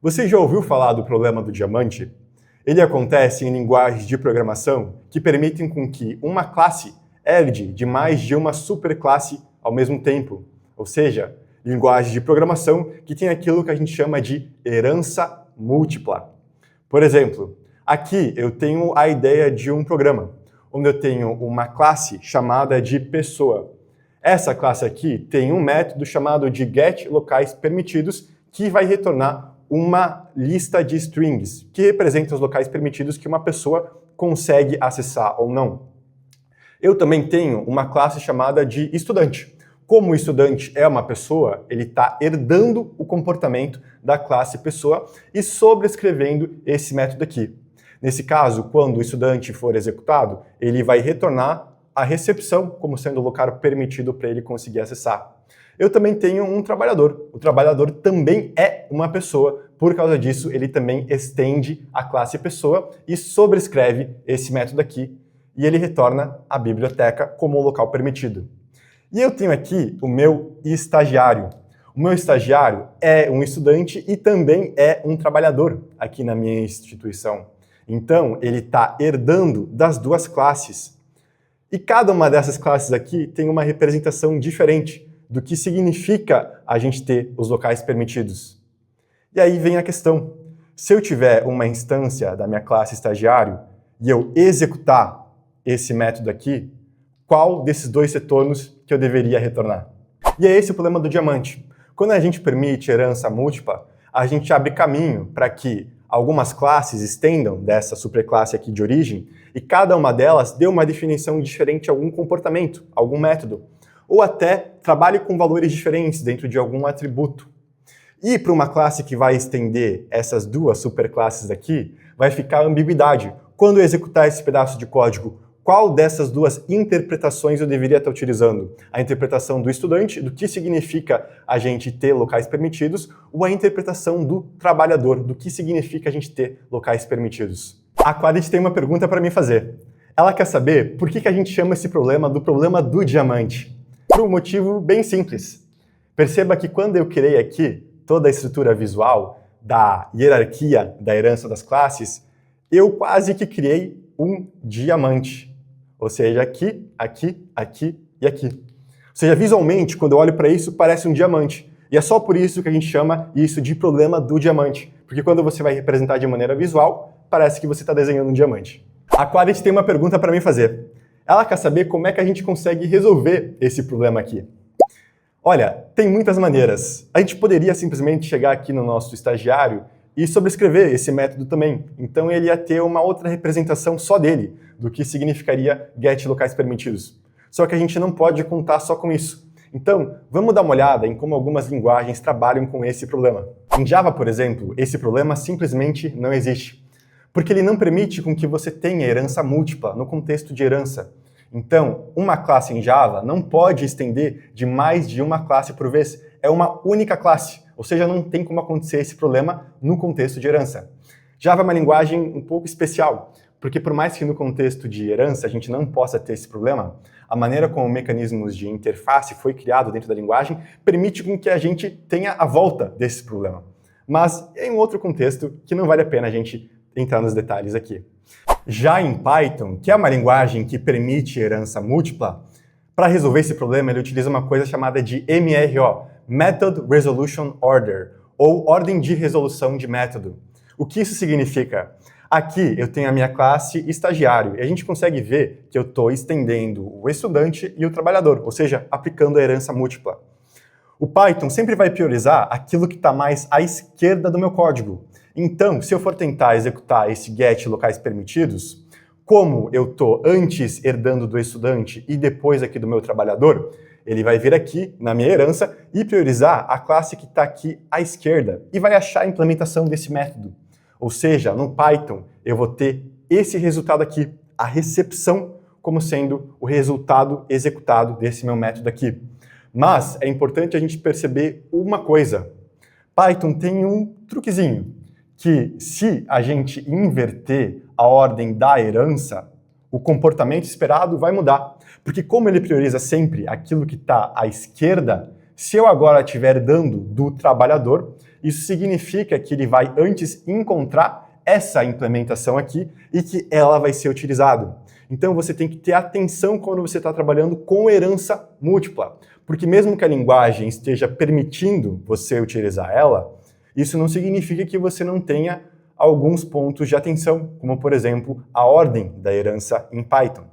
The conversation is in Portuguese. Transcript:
Você já ouviu falar do problema do diamante? Ele acontece em linguagens de programação que permitem com que uma classe herde de mais de uma superclasse ao mesmo tempo. Ou seja, linguagens de programação que tem aquilo que a gente chama de herança múltipla. Por exemplo, aqui eu tenho a ideia de um programa, onde eu tenho uma classe chamada de pessoa. Essa classe aqui tem um método chamado de getLocalsPermitidos que vai retornar uma lista de strings que representa os locais permitidos que uma pessoa consegue acessar ou não. Eu também tenho uma classe chamada de estudante. Como o estudante é uma pessoa, ele está herdando o comportamento da classe pessoa e sobrescrevendo esse método aqui. Nesse caso, quando o estudante for executado, ele vai retornar a recepção como sendo o local permitido para ele conseguir acessar. Eu também tenho um trabalhador. O trabalhador também é uma pessoa. Por causa disso, ele também estende a classe pessoa e sobrescreve esse método aqui. E ele retorna a biblioteca como um local permitido. E eu tenho aqui o meu estagiário. O meu estagiário é um estudante e também é um trabalhador aqui na minha instituição. Então, ele está herdando das duas classes. E cada uma dessas classes aqui tem uma representação diferente do que significa a gente ter os locais permitidos. E aí vem a questão. Se eu tiver uma instância da minha classe estagiário e eu executar esse método aqui, qual desses dois retornos que eu deveria retornar? E é esse o problema do diamante. Quando a gente permite herança múltipla, a gente abre caminho para que algumas classes estendam dessa superclasse aqui de origem e cada uma delas dê uma definição diferente a algum comportamento, algum método, ou até trabalhe com valores diferentes dentro de algum atributo. E para uma classe que vai estender essas duas superclasses aqui, vai ficar a ambiguidade. Quando eu executar esse pedaço de código, qual dessas duas interpretações eu deveria estar utilizando? A interpretação do estudante, do que significa a gente ter locais permitidos, ou a interpretação do trabalhador, do que significa a gente ter locais permitidos? A Qualit tem uma pergunta para me fazer. Ela quer saber por que a gente chama esse problema do diamante. Por um motivo bem simples. Perceba que quando eu criei aqui toda a estrutura visual da hierarquia da herança das classes, eu quase que criei um diamante. Ou seja, aqui, aqui, aqui e aqui. Ou seja, visualmente, quando eu olho para isso, parece um diamante. E é só por isso que a gente chama isso de problema do diamante. Porque quando você vai representar de maneira visual, parece que você está desenhando um diamante. A Qualit tem uma pergunta para mim fazer. Ela quer saber como é que a gente consegue resolver esse problema aqui. Olha, tem muitas maneiras. A gente poderia simplesmente chegar aqui no nosso estagiário e sobrescrever esse método também. Então ele ia ter uma outra representação só dele, do que significaria getLocalsPermitidos. Só que a gente não pode contar só com isso. Então, vamos dar uma olhada em como algumas linguagens trabalham com esse problema. Em Java, por exemplo, esse problema simplesmente não existe. Porque ele não permite com que você tenha herança múltipla no contexto de herança. Então, uma classe em Java não pode estender de mais de uma classe por vez. É uma única classe, ou seja, não tem como acontecer esse problema no contexto de herança. Java é uma linguagem um pouco especial, porque por mais que no contexto de herança a gente não possa ter esse problema, a maneira como mecanismos de interface foi criado dentro da linguagem permite com que a gente tenha a volta desse problema. Mas é um outro contexto que não vale a pena a gente entrar nos detalhes aqui. Já em Python, que é uma linguagem que permite herança múltipla, para resolver esse problema ele utiliza uma coisa chamada de MRO, Method Resolution Order, ou ordem de resolução de método. O que isso significa? Aqui eu tenho a minha classe estagiário e a gente consegue ver que eu estou estendendo o estudante e o trabalhador, ou seja, aplicando a herança múltipla. O Python sempre vai priorizar aquilo que está mais à esquerda do meu código. Então, se eu for tentar executar esse getLocalsPermitidos, como eu estou antes herdando do estudante e depois aqui do meu trabalhador, ele vai vir aqui na minha herança e priorizar a classe que está aqui à esquerda e vai achar a implementação desse método. Ou seja, no Python eu vou ter esse resultado aqui, a recepção, como sendo o resultado executado desse meu método aqui. Mas é importante a gente perceber uma coisa. Python tem um truquezinho, que se a gente inverter a ordem da herança, o comportamento esperado vai mudar. Porque como ele prioriza sempre aquilo que está à esquerda, se eu agora estiver dando do trabalhador, Isso significa que ele vai antes encontrar essa implementação aqui e que ela vai ser utilizada. Então você tem que ter atenção quando você está trabalhando com herança múltipla, porque mesmo que a linguagem esteja permitindo você utilizar ela, isso não significa que você não tenha alguns pontos de atenção, como por exemplo a ordem da herança em Python.